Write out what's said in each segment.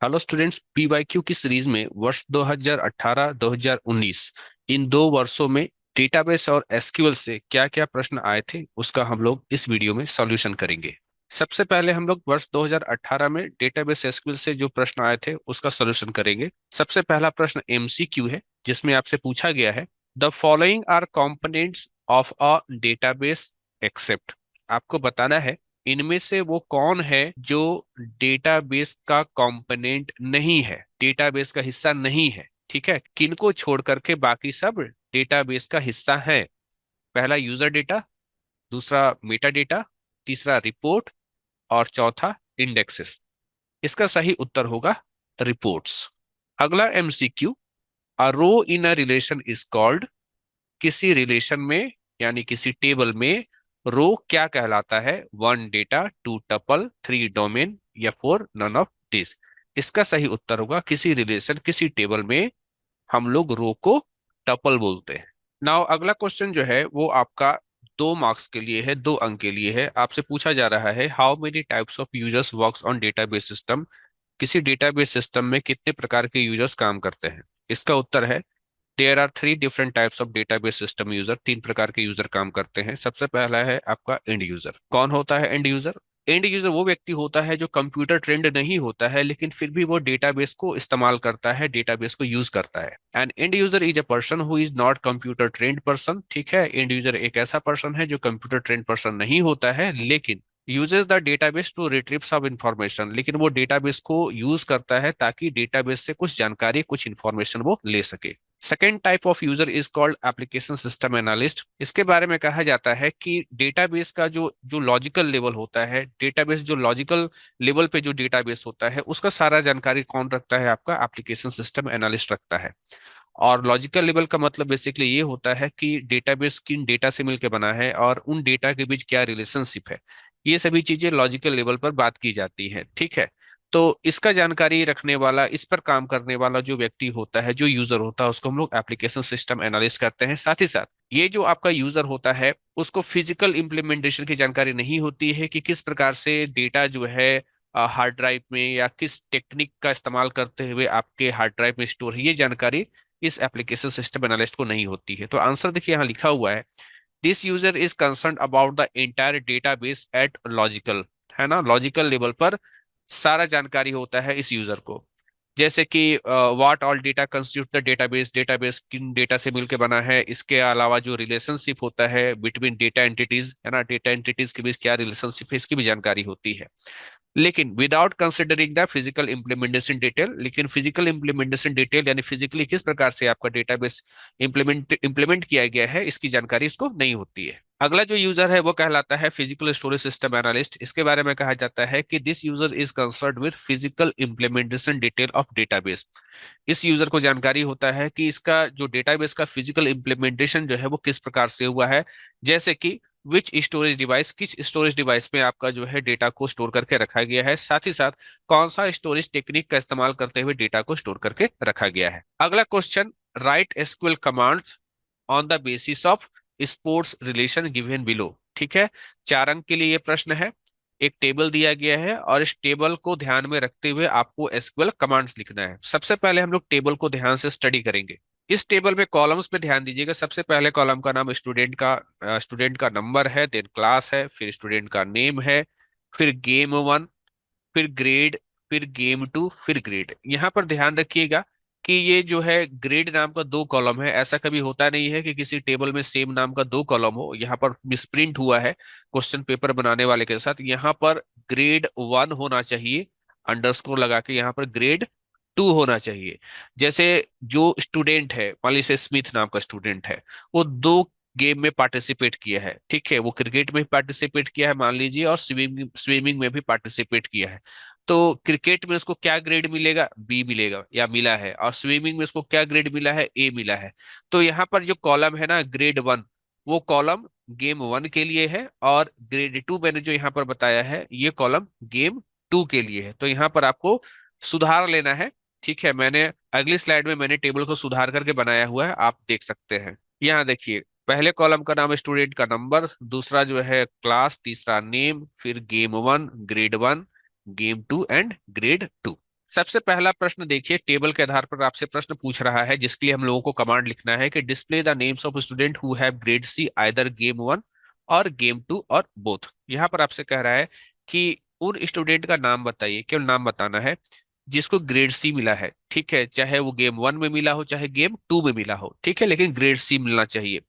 Hello students, PYQ की series में वर्ष 2018-2019 इन 2 वर्षों में डेटाबेस और एसक्यूएल से क्या क्या प्रश्न आए थे उसका हम लोग इस वीडियो में सॉल्यूशन करेंगे। सबसे पहले हम लोग वर्ष 2018 में डेटाबेस एसक्यूएल से जो प्रश्न आए थे उसका सॉल्यूशन करेंगे। सबसे पहला प्रश्न एमसीक्यू है, जिसमें आपसे पूछा गया है the following are components of a database except. आपको बताना है इनमें से वो कौन है जो डेटाबेस का कंपोनेंट नहीं है, डेटाबेस का हिस्सा नहीं है। ठीक है, किनको छोड़ करके बाकी सब डेटाबेस का हिस्सा है। पहला यूजर डेटा, दूसरा मेटा डेटा, तीसरा रिपोर्ट और चौथा इंडेक्सेस। इसका सही उत्तर होगा रिपोर्ट्स। अगला MCQ, a row in a relation is called. किसी रिलेशन में यानी किसी टेबल में रो क्या कहलाता है? 1 डेटा, 2 टपल, 3 डोमेन या 4 नन ऑफ दिस। इसका सही उत्तर होगा किसी रिलेशन किसी टेबल में हम लोग रो को टपल बोलते हैं। नाउ अगला क्वेश्चन जो है वो आपका 2 मार्क्स के लिए है, 2 अंक के लिए है। आपसे पूछा जा रहा है how many types of users works on database system. किसी डेटाबेस सिस्टम में कितने प्रकार के यूजर्स काम करते हैं? इसका उत्तर है there are 3 different types of database system user. 3 प्रकार के यूजर काम करते हैं। सबसे पहला है आपका एंड यूजर। कौन होता है एंड यूजर? एंड यूजर वो व्यक्ति होता है जो कंप्यूटर ट्रेंड नहीं होता है, लेकिन फिर भी वो डेटाबेस को इस्तेमाल करता है, डेटाबेस को यूज करता है। And and user is a person who is not computer trend person. ठीक है, एंड यूजर एक ऐसा पर्सन है जो कंप्यूटर ट्रेंड पर्सन नहीं होता है, लेकिन uses the database to retrieve सब इंफॉर्मेशन। लेकिन वो डेटाबेस को यूज करता है ताकि डेटाबेस से कुछ जानकारी, कुछ इंफॉर्मेशन वो ले सके। Second type of user is called application system analyst. इसके बारे में कहा जाता है कि डेटाबेस का जो जो लॉजिकल लेवल होता है, डेटाबेस जो लॉजिकल लेवल पे जो डेटाबेस होता है उसका सारा जानकारी कौन रखता है? आपका एप्लीकेशन सिस्टम एनालिस्ट रखता है। और लॉजिकल लेवल का मतलब बेसिकली ये होता है कि डेटाबेस किन डेटा से मिलकर बना है और उन डेटा के बीच क्या रिलेशनशिप है। ये सभी चीजें लॉजिकल लेवल पर बात की जाती है। ठीक है, तो इसका जानकारी रखने वाला, इस पर काम करने वाला जो व्यक्ति होता है, जो यूजर होता है, उसको हम लोग एप्लीकेशन सिस्टम एनालिस्ट करते हैं। साथ ही साथ ये जो आपका यूजर होता है उसको फिजिकल इम्प्लीमेंटेशन की जानकारी नहीं होती है कि किस प्रकार से डेटा जो है हार्ड ड्राइव में या किस टेक्निक का इस्तेमाल करते हुए आपके हार्ड ड्राइव में स्टोर है। ये जानकारी इस एप्लीकेशन सिस्टम एनालिस्ट को नहीं होती है। तो आंसर देखिए यहाँ लिखा हुआ है this user is concern about the entire database at logical. है ना, लॉजिकल लेवल पर सारा जानकारी होता है इस यूजर को। जैसे कि what all data constitute the database, database किन डेटा से मिलकर बना है। इसके अलावा जो रिलेशनशिप होता है बिटवीन डेटा एंटिटीज, है ना, डेटा एंटिटीज के बीच क्या रिलेशनशिप है, इसकी भी जानकारी होती है। लेकिन without considering the physical implementation detail, लेकिन फिजिकल इम्प्लीमेंटेशन डिटेल यानी फिजिकली किस प्रकार से आपका डेटाबेस इम्प्लीमेंट किया गया है, इसकी जानकारी इसको नहीं होती है। अगला जो यूजर है वो कहलाता है फिजिकल स्टोरेज सिस्टम एनालिस्ट। इसके बारे में कहा जाता है कि this user is concern with physical implementation detail of database. इस यूजर को जानकारी होता है कि इसका जो डेटाबेस का फिजिकल इम्प्लीमेंटेशन जो है वो किस प्रकार से हुआ है। जैसे कि विच स्टोरेज डिवाइस, किस स्टोरेज डिवाइस में आपका जो है डेटा को स्टोर करके रखा गया है। साथ ही साथ कौन सा स्टोरेज टेक्निक का इस्तेमाल करते हुए डेटा को स्टोर करके रखा गया है। अगला question, right SQL commands on the basis of sports relation given below. ठीक है, 4 अंक के लिए ये प्रश्न है। एक टेबल दिया गया है और इस टेबल को ध्यान में रखते हुए आपको एसक्यूएल कमांड्स लिखना है। सबसे पहले हम लोग टेबल को ध्यान से स्टडी करेंगे। इस टेबल में कॉलम्स पे ध्यान दीजिएगा। सबसे पहले कॉलम का नाम स्टूडेंट का नंबर है, देन क्लास है, फिर स्टूडेंट का नेम है, फिर गेम 1, फिर ग्रेड, फिर गेम 2, फिर ग्रेड। यहाँ पर ध्यान रखिएगा कि ये जो है ग्रेड नाम का 2 कॉलम है। ऐसा कभी होता नहीं है कि किसी टेबल में सेम नाम का 2 कॉलम हो। यहाँ पर मिसप्रिंट हुआ है क्वेश्चन पेपर बनाने वाले के साथ। यहाँ पर ग्रेड 1 होना चाहिए, अंडरस्कोर लगा के यहाँ पर ग्रेड 2 होना चाहिए। जैसे जो स्टूडेंट है, मान लीजिए स्मिथ नाम का स्टूडेंट है, वो 2 गेम में पार्टिसिपेट किया है। ठीक है, वो क्रिकेट में भी पार्टिसिपेट किया है मान लीजिए, और स्विमिंग में भी पार्टिसिपेट किया है। तो क्रिकेट में उसको क्या ग्रेड मिलेगा? बी मिलेगा या मिला है। और स्विमिंग में उसको क्या ग्रेड मिला है? ए मिला है। तो यहाँ पर जो कॉलम है ना ग्रेड 1, वो कॉलम गेम 1 के लिए है, और ग्रेड 2 मैंने जो यहाँ पर बताया है ये कॉलम गेम 2 के लिए है। तो यहाँ पर आपको सुधार लेना है। ठीक है, मैंने अगली स्लाइड में मैंने टेबल को सुधार करके बनाया हुआ है, आप देख सकते हैं। यहाँ देखिए, पहले कॉलम का नाम है स्टूडेंट का नंबर, दूसरा जो है क्लास, तीसरा नेम, फिर game 1, grade 1, game 2 and grade 2। सबसे पहला प्रश्न देखिए, टेबल के आधार पर आपसे प्रश्न पूछ रहा है, जिसके लिए हम लोगों को कमांड लिखना है कि display the names of student who have grade C either game one or game two or both. यहाँ पर आपसे कह रहा है कि उन स्टूडेंट का नाम बताइए, केवल नाम बताना है जिसको ग्रेड सी मिला है। ठीक है, चाहे वो गेम वन में मिला हो चाहे गेम टू में मिला हो, ठीक है, लेकिन ग्रेड सी मिलना चाहिए।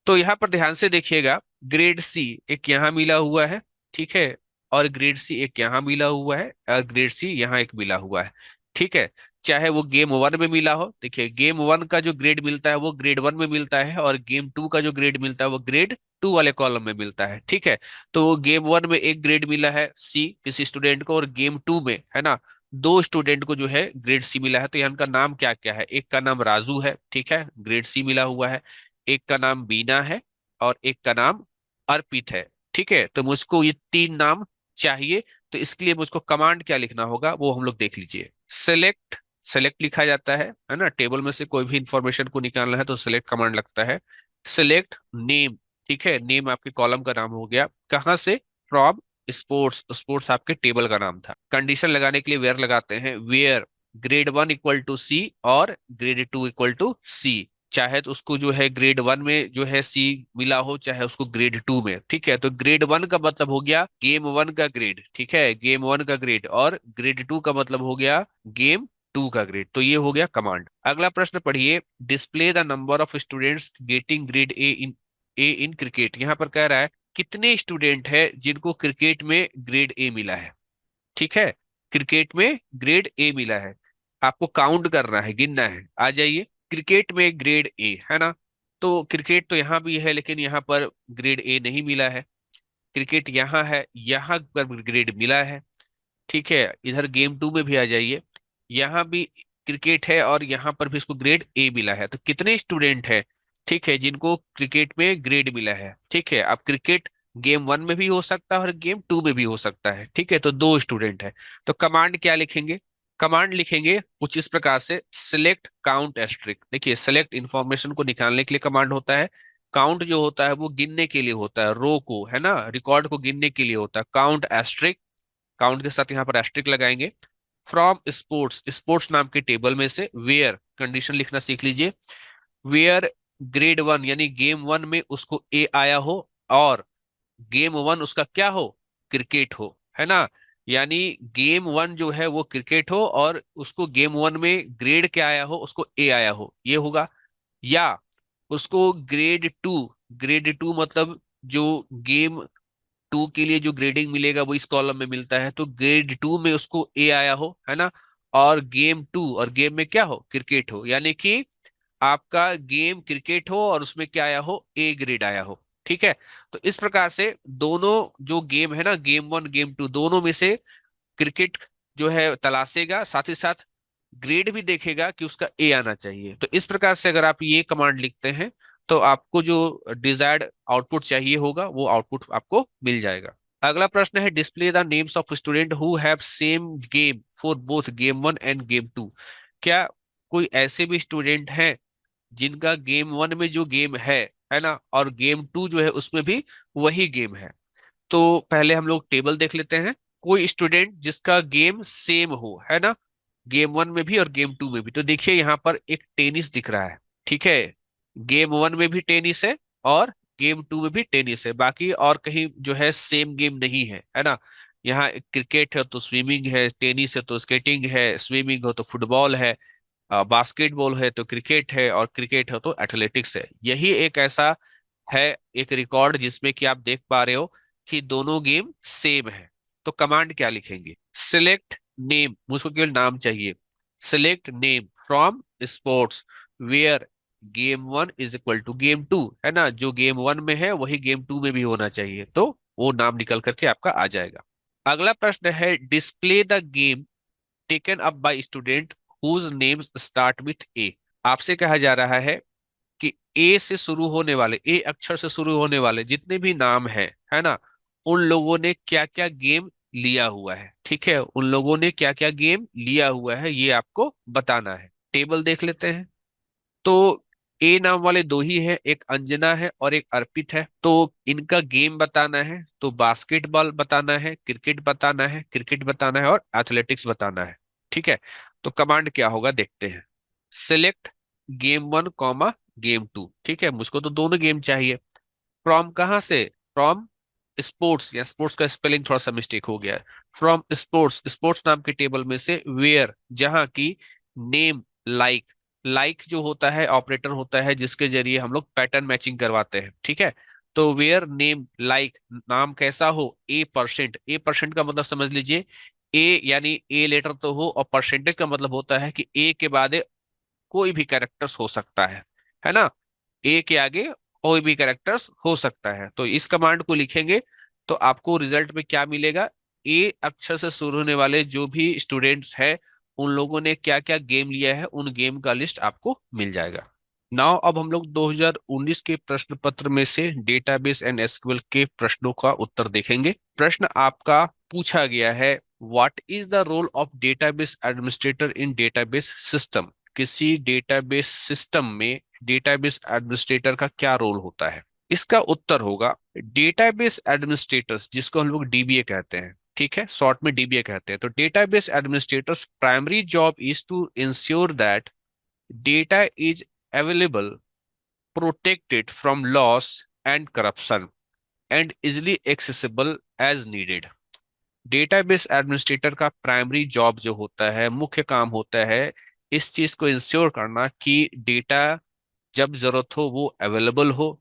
तो यहाँ पर ध्यान से देखिएगा, ग्रेड सी एक यहाँ मिला हुआ है, ठीक है, और ग्रेड सी एक यहाँ मिला हुआ है, और ग्रेड सी यहाँ एक मिला हुआ है। ठीक है, चाहे वो गेम वन में मिला हो, देखिए गेम वन का जो ग्रेड मिलता है वो ग्रेड वन में मिलता है, और गेम टू का जो ग्रेड मिलता है वो ग्रेड टू वाले कॉलम में मिलता है। ठीक है, तो गेम वन में एक ग्रेड मिला है सी किसी स्टूडेंट को, और गेम टू में है ना दो स्टूडेंट को जो है ग्रेड सी मिला है। तो यहाँ का नाम क्या क्या है, एक का नाम राजू है, ठीक है, ग्रेड सी मिला हुआ है, एक का नाम बीना है, और एक का नाम अर्पित है। ठीक है, तो मुझको ये तीन नाम चाहिए। तो इसके लिए मुझको कमांड क्या लिखना होगा वो हम लोग देख लीजिए। सेलेक्ट, सेलेक्ट लिखा जाता है ना, टेबल में से कोई भी इंफॉर्मेशन को निकालना है तो सेलेक्ट कमांड लगता है। सेलेक्ट नेम, ठीक है, नेम आपके कॉलम का नाम हो गया, कहाँ से, फ्रॉम स्पोर्ट्स, स्पोर्ट्स आपके टेबल का नाम था। कंडीशन लगाने के लिए वेयर लगाते हैं, where grade one equal to C और grade two equal to C. चाहे तो उसको जो है ग्रेड वन में जो है सी मिला हो, चाहे उसको ग्रेड टू में। ठीक है, तो ग्रेड वन का मतलब हो गया गेम वन का ग्रेड, ठीक है, गेम वन का ग्रेड, और ग्रेड टू का मतलब हो गया गेम टू का ग्रेड। तो ये हो गया कमांड। अगला प्रश्न पढ़िए, display the number of students getting grade A in cricket. यहाँ पर कह रहा है कितने स्टूडेंट है जिनको क्रिकेट में ग्रेड ए मिला है। ठीक है, क्रिकेट में ग्रेड ए मिला है, आपको काउंट करना है, गिनना है। आ जाइए, क्रिकेट में ग्रेड ए है ना, तो क्रिकेट तो यहाँ भी है लेकिन यहाँ पर ग्रेड ए नहीं मिला है। क्रिकेट यहाँ है, यहाँ पर ग्रेड मिला है। ठीक है, इधर गेम टू में भी आ जाइए, यहाँ भी क्रिकेट है और यहाँ पर भी इसको ग्रेड ए मिला है। तो कितने स्टूडेंट है, ठीक है, जिनको क्रिकेट में ग्रेड मिला है। ठीक है, अब क्रिकेट गेम वन में भी हो सकता है और गेम टू में भी हो सकता है। ठीक है, तो दो स्टूडेंट है। तो कमांड क्या लिखेंगे, कमांड लिखेंगे कुछ इस प्रकार से, सिलेक्ट काउंट एस्ट्रिक। देखिए, सेलेक्ट इंफॉर्मेशन को निकालने के लिए कमांड होता है, काउंट जो होता है वो गिनने के लिए होता है, रो को है ना, रिकॉर्ड को गिनने के लिए होता है। काउंट एस्ट्रिक, काउंट के साथ यहाँ पर एस्ट्रिक लगाएंगे। फ्रॉम स्पोर्ट्स, स्पोर्ट्स नाम के टेबल में से, वेयर कंडीशन लिखना सीख लीजिए, वेयर ग्रेड वन यानी गेम वन में उसको ए आया हो, और गेम वन उसका क्या हो, क्रिकेट हो, है ना, यानी गेम वन जो है वो क्रिकेट हो और उसको गेम वन में ग्रेड क्या आया हो, उसको ए आया हो, ये होगा। या उसको ग्रेड टू, ग्रेड टू मतलब जो गेम टू के लिए जो ग्रेडिंग मिलेगा वो इस कॉलम में मिलता है, तो ग्रेड टू में उसको ए आया हो, है ना, और गेम टू और गेम में क्या हो, क्रिकेट हो, यानी कि आपका गेम क्रिकेट हो और उसमें क्या आया हो, ए ग्रेड आया हो। ठीक है, तो इस प्रकार से दोनों जो गेम है ना, गेम वन गेम टू, दोनों में से क्रिकेट जो है तलाशेगा, साथ ही साथ ग्रेड भी देखेगा कि उसका ए आना चाहिए। तो इस प्रकार से अगर आप ये कमांड लिखते हैं तो आपको जो डिजायर्ड आउटपुट चाहिए होगा वो आउटपुट आपको मिल जाएगा। अगला प्रश्न है, display the names of student who have same game for both game one and game two. क्या कोई ऐसे भी स्टूडेंट हैं जिनका गेम वन में जो गेम है ना, और गेम टू जो है उसमें भी वही गेम है। तो पहले हम लोग टेबल देख लेते हैं। कोई स्टूडेंट जिसका गेम सेम हो, है ना, गेम वन में भी और गेम टू में भी। तो देखिए यहाँ पर एक टेनिस दिख रहा है। ठीक है, गेम वन में भी टेनिस है और गेम टू में भी टेनिस है, बाकी और कहीं जो है सेम गेम नहीं है ना। यहाँ क्रिकेट है तो स्विमिंग है, टेनिस है तो स्केटिंग है, स्विमिंग हो तो फुटबॉल है, बास्केटबॉल है तो क्रिकेट है, और क्रिकेट है तो एथलेटिक्स है। यही एक ऐसा है, एक रिकॉर्ड जिसमें कि आप देख पा रहे हो कि दोनों गेम सेम है। तो कमांड क्या लिखेंगे, सिलेक्ट नेम, मुझको केवल नाम चाहिए, select name from sports where game one is equal to game two, है ना, जो गेम वन में है वही गेम टू में भी होना चाहिए, तो वो नाम निकल करके आपका आ जाएगा। अगला प्रश्न है, display the game taken up by student whose names start with A. आपसे कहा जा रहा है कि ए से शुरू होने वाले, ए अक्षर से शुरू होने वाले जितने भी नाम है ना, उन लोगों ने क्या क्या गेम लिया हुआ है। ठीक है, उन लोगों ने क्या क्या गेम लिया हुआ है ये आपको बताना है। टेबल देख लेते हैं। तो ए नाम वाले दो ही हैं, एक अंजना है और एक अर्पित है। तो इनका गेम बताना है, तो बास्केटबॉल बताना है, क्रिकेट बताना है, क्रिकेट बताना है और एथलेटिक्स बताना है। ठीक है, तो कमांड क्या होगा देखते हैं। Select game one comma game two, ठीक है, मुझको तो दोनों गेम चाहिए। फ्रॉम कहाँ से? फ्रॉम स्पोर्ट्स, या स्पोर्ट्स का स्पेलिंग थोड़ा सा मिस्टेक हो गया है। फ्रॉम स्पोर्ट्स, स्पोर्ट्स नाम के टेबल में से वेयर, जहां की नेम लाइक, लाइक जो होता है ऑपरेटर होता है जिसके जरिए हम लोग पैटर्न मैचिंग करवाते हैं, ठीक है। तो वेयर नेम लाइक, नाम कैसा हो, ए परसेंट, ए परसेंट का मतलब समझ लीजिए, ए यानी ए लेटर तो हो, और परसेंटेज का मतलब होता है कि ए के बाद कोई भी कैरेक्टर्स हो सकता है ना। ए के आगे कोई भी कैरेक्टर्स हो सकता है। तो इस कमांड को लिखेंगे तो आपको रिजल्ट में क्या मिलेगा, ए अक्षर से शुरू होने वाले जो भी स्टूडेंट्स हैं उन लोगों ने क्या क्या गेम लिया है, उन गेम का लिस्ट आपको मिल जाएगा। नाउ अब हम लोग 2019 के प्रश्न पत्र में से डेटाबेस एंड एसक्यूएल के प्रश्नों का उत्तर देखेंगे। प्रश्न आपका पूछा गया है, what is the role of database administrator in database system? किसी डेटाबेस सिस्टम में डेटाबेस एडमिनिस्ट्रेटर का क्या रोल होता है? इसका उत्तर होगा, डेटाबेस एडमिनिस्ट्रेटर्स, जिसको हम लोग डीबीए कहते हैं, ठीक है, शॉर्ट में डीबीए कहते हैं, तो database administrator's primary job is to ensure that data is available, protected from loss and corruption, and easily accessible as needed। Database administrator का प्राइमरी जॉब जो होता है, मुख्य काम होता है इस चीज को इंश्योर करना कि डेटा जब जरूरत हो वो अवेलेबल हो,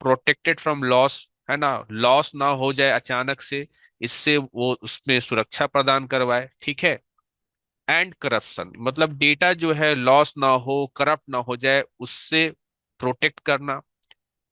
प्रोटेक्टेड फ्रॉम लॉस, है ना, लॉस ना हो जाए अचानक से, इससे वो उसमें सुरक्षा प्रदान करवाए, ठीक है। एंड करप्शन, मतलब डेटा जो है लॉस ना हो, करप्ट ना हो जाए, उससे प्रोटेक्ट करना।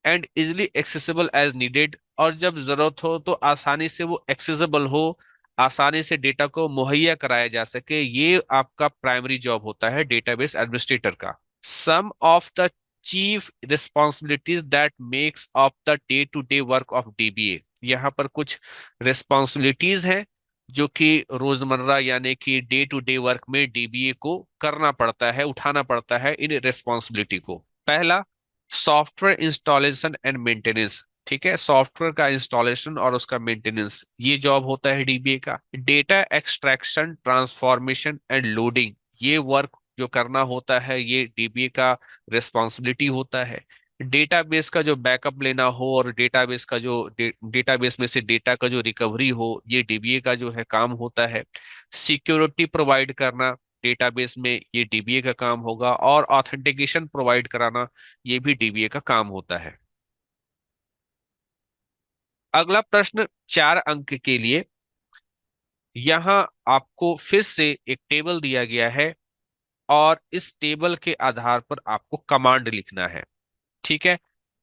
And easily accessible as needed, और जब जरूरत हो तो आसानी से वो एक्सेसिबल हो, आसानी से डेटा को मुहैया कराया जा सके, ये आपका प्राइमरी जॉब होता है डेटाबेस एडमिनिस्ट्रेटर का। Some of the chief responsibilities that makes of the day to day work of DBA, यहाँ पर कुछ रिस्पॉन्सिबिलिटीज हैं जो कि रोजमर्रा यानी कि डे टू डे वर्क में डीबीए को करना पड़ता है, उठाना पड़ता है इन रिस्पॉन्सिबिलिटी को। पहला, सॉफ्टवेयर इंस्टॉलेशन एंड मेंटेनेंस, ठीक है, सॉफ्टवेयर का इंस्टॉलेशन और उसका मेंटेनेंस, ये जॉब होता है डीबीए का। Data extraction, transformation and loading, ये वर्क जो करना होता है ये डीबीए का रिस्पॉन्सिबिलिटी होता है। डेटाबेस का जो बैकअप लेना हो और डेटाबेस का जो डेटाबेस में से डेटा का जो रिकवरी हो, ये डीबीए का जो है काम होता है। सिक्योरिटी प्रोवाइड करना डेटाबेस में, ये डीबीए का काम होगा, और ऑथेंटिकेशन प्रोवाइड कराना, ये भी डीबीए का काम होता है। अगला प्रश्न 4 अंक के लिए, यहाँ आपको फिर से एक टेबल दिया गया है और इस टेबल के आधार पर आपको कमांड लिखना है, ठीक है।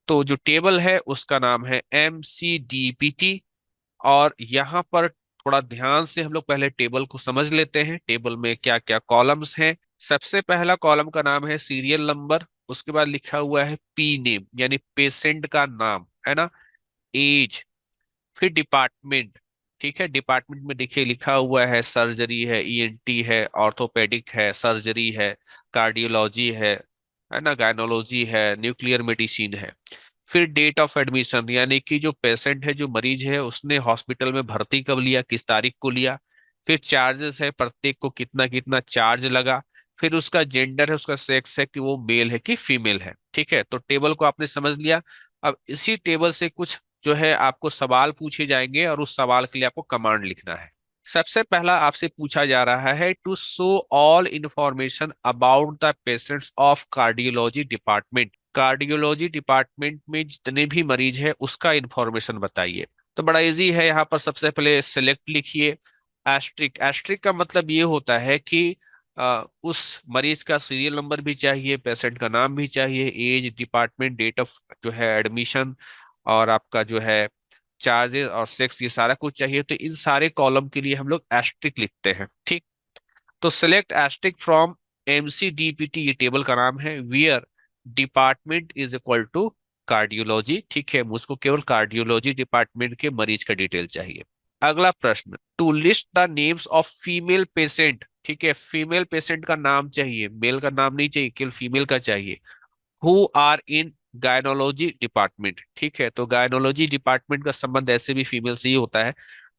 तो जो टेबल है उसका नाम है MCDPT, और यहाँ पर थोड़ा ध्यान से हम लोग पहले टेबल को समझ लेते हैं, टेबल में क्या क्या कॉलम्स हैं। सबसे पहला कॉलम का नाम है सीरियल नंबर, उसके बाद लिखा हुआ है पी नेम यानी पेशेंट का नाम, है ना, एज, फिर डिपार्टमेंट, ठीक है, डिपार्टमेंट में देखिए लिखा हुआ है सर्जरी है, ईएनटी है, ऑर्थोपेडिक है, सर्जरी है, कार्डियोलॉजी है ना, गायनोलॉजी है, न्यूक्लियर मेडिसिन है। फिर डेट ऑफ एडमिशन, यानी कि जो पेशेंट है, जो मरीज है, उसने हॉस्पिटल में भर्ती कब लिया, किस तारीख को लिया। फिर चार्जेस है, प्रत्येक को कितना कितना चार्ज लगा। फिर उसका जेंडर है, उसका सेक्स है कि वो मेल है कि फीमेल है, ठीक है। तो टेबल को आपने समझ लिया। अब इसी टेबल से कुछ जो है आपको सवाल पूछे जाएंगे और उस सवाल के लिए आपको कमांड लिखना है। सबसे पहला आपसे पूछा जा रहा है, to show all information about the patients of cardiology department, cardiology department में जितने भी मरीज है उसका इंफॉर्मेशन बताइए। तो बड़ा इजी है, यहाँ पर सबसे पहले सिलेक्ट लिखिए। एस्ट्रिक, एस्ट्रिक का मतलब ये होता है कि उस मरीज का सीरियल नंबर भी चाहिए, पेशेंट का नाम भी चाहिए, एज, डिपार्टमेंट, डेट ऑफ जो है एडमिशन, और आपका जो है चार्जेस और सेक्स, ये सारा कुछ चाहिए। तो इन सारे कॉलम के लिए हम लोग एस्ट्रिक लिखते हैं, ठीक। तो सिलेक्ट एस्ट्रिक फ्रॉम MCDPT, ये टेबल का नाम है, where department is equal to cardiology, ठीक है, मुझको केवल कार्डियोलॉजी डिपार्टमेंट के मरीज का डिटेल चाहिए। अगला प्रश्न, to list the names of female patient, ठीक है, फीमेल पेशेंट का नाम चाहिए, मेल का नाम नहीं चाहिए, केवल फीमेल का चाहिए। Who are in gynaecology department, ठीक है, तो गायनोलॉजी डिपार्टमेंट का संबंध ऐसे भी फीमेल से ही होता है।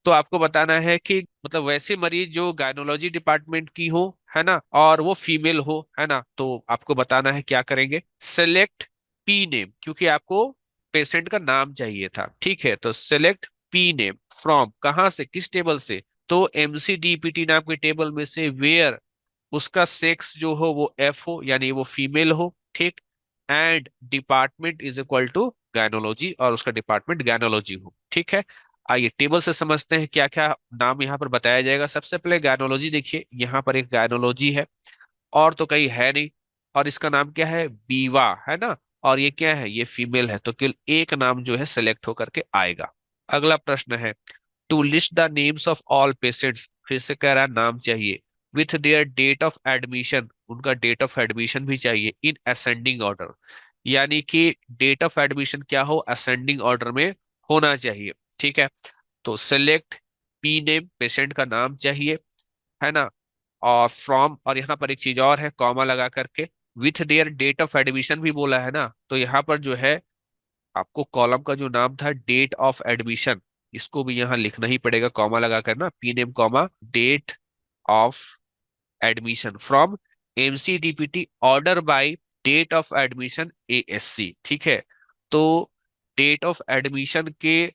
तो आपको बताना है कि मतलब वैसे मरीज जो गायनोलॉजी डिपार्टमेंट की हो, है ना, और वो फीमेल हो, है ना, तो आपको बताना है क्या करेंगे, सेलेक्ट पी नेम, क्योंकि आपको पेशेंट का नाम चाहिए था, ठीक है, तो सेलेक्ट पी नेम फ्रॉम, कहाँ से, किस टेबल से, तो एमसीडीपीटी नाम के टेबल में से, वेयर उसका सेक्स जो हो वो एफ हो, यानी वो फीमेल हो, ठीक, and department is equal to gynaecology, और उसका डिपार्टमेंट गायनोलॉजी हो, ठीक है। आइए टेबल से समझते हैं क्या क्या नाम यहाँ पर बताया जाएगा। सबसे पहले गायनोलॉजी, देखिए यहाँ पर एक गायनोलॉजी है, और तो कहीं है नहीं, और इसका नाम क्या है, बीवा, है ना, और ये क्या है, ये फीमेल है, तो केवल एक नाम जो है सिलेक्ट होकर के आएगा। अगला प्रश्न है, to list the names of all patients, फिर से कह रहा है नाम चाहिए, with their date of admission, उनका डेट ऑफ एडमिशन भी चाहिए, इन असेंडिंग ऑर्डर, यानी कि डेट ऑफ एडमिशन क्या हो, असेंडिंग ऑर्डर में होना चाहिए, ठीक है। तो सेलेक्ट पी नेम, पेशेंट का नाम चाहिए, है ना, और फ्रॉम, और यहाँ पर एक चीज और है, कॉमा लगा करके, with their date of admission भी बोला है ना, तो यहाँ पर जो है आपको कॉलम का जो नाम था डेट ऑफ एडमिशन, इसको भी यहाँ लिखना ही पड़ेगा कॉमा लगा कर ना, P name comma date of admission from MCDPT order by date of admission ASC, ठीक है। तो डेट ऑफ एडमिशन के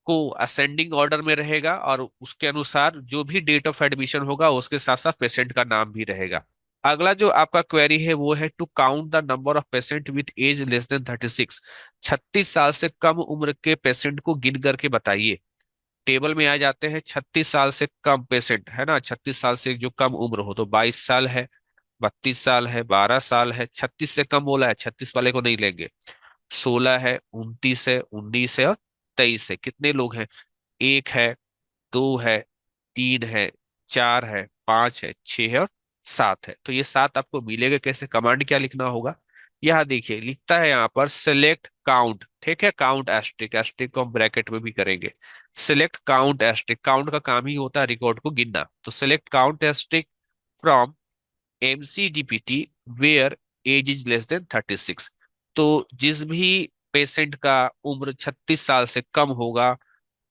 को असेंडिंग ऑर्डर में रहेगा, और उसके अनुसार जो भी डेट ऑफ एडमिशन होगा उसके साथ साथ पेशेंट का नाम भी रहेगा। अगला जो आपका क्वेरी है वो है, to count the number of patient with age less than 36, 36 साल से कम उम्र के पेशेंट को गिन करके बताइए। टेबल में आ जाते हैं, 36 साल से कम पेशेंट, है ना, 36 साल से जो कम उम्र हो, तो 22 साल है, 32 साल है, 12 साल है, 36 से कम बोला है, 36 वाले को नहीं लेंगे, 16 है, 29 है, 19 है, और 23 है। कितने लोग हैं, एक है, दो है, तीन है, चार है, पांच है, छह है, और सात है। तो ये सात आपको मिलेगा कैसे, कमांड क्या लिखना होगा, यहाँ देखिए लिखता है यहाँ पर सेलेक्ट काउंट, ठीक है, काउंट एस्ट्रिक, एस्ट्रिक को हम ब्रैकेट में भी करेंगे, सिलेक्ट काउंट एस्ट्रिक, काउंट का काम ही होता है रिकॉर्ड को गिनना, तो select count asterisk from MCDPT where age is less than 36, तो जिस भी पेशेंट का उम्र 36 साल से कम होगा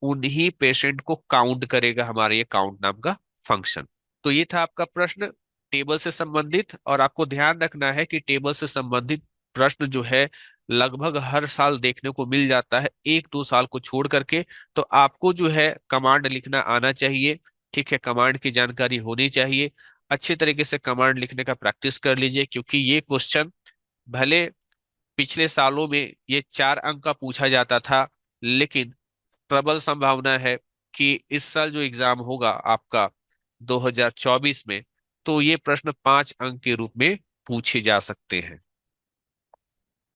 उन्हीं पेशेंट को काउंट करेगा हमारे ये काउंट नाम का फंक्शन। तो ये था आपका प्रश्न टेबल से संबंधित, और आपको ध्यान रखना है कि टेबल से संबंधित प्रश्न जो है लगभग हर साल देखने को मिल जाता है, एक दो साल को छोड़ करके। तो आपको जो है कमांड लिखना आना चाहिए, ठीक है, कमांड की जानकारी होनी चाहिए, अच्छे तरीके से कमांड लिखने का प्रैक्टिस कर लीजिए, क्योंकि ये क्वेश्चन भले पिछले सालों में ये 4 अंक का पूछा जाता था, लेकिन प्रबल संभावना है कि इस साल जो एग्जाम होगा आपका 2024 में, तो ये प्रश्न 5 अंक के रूप में पूछे जा सकते हैं।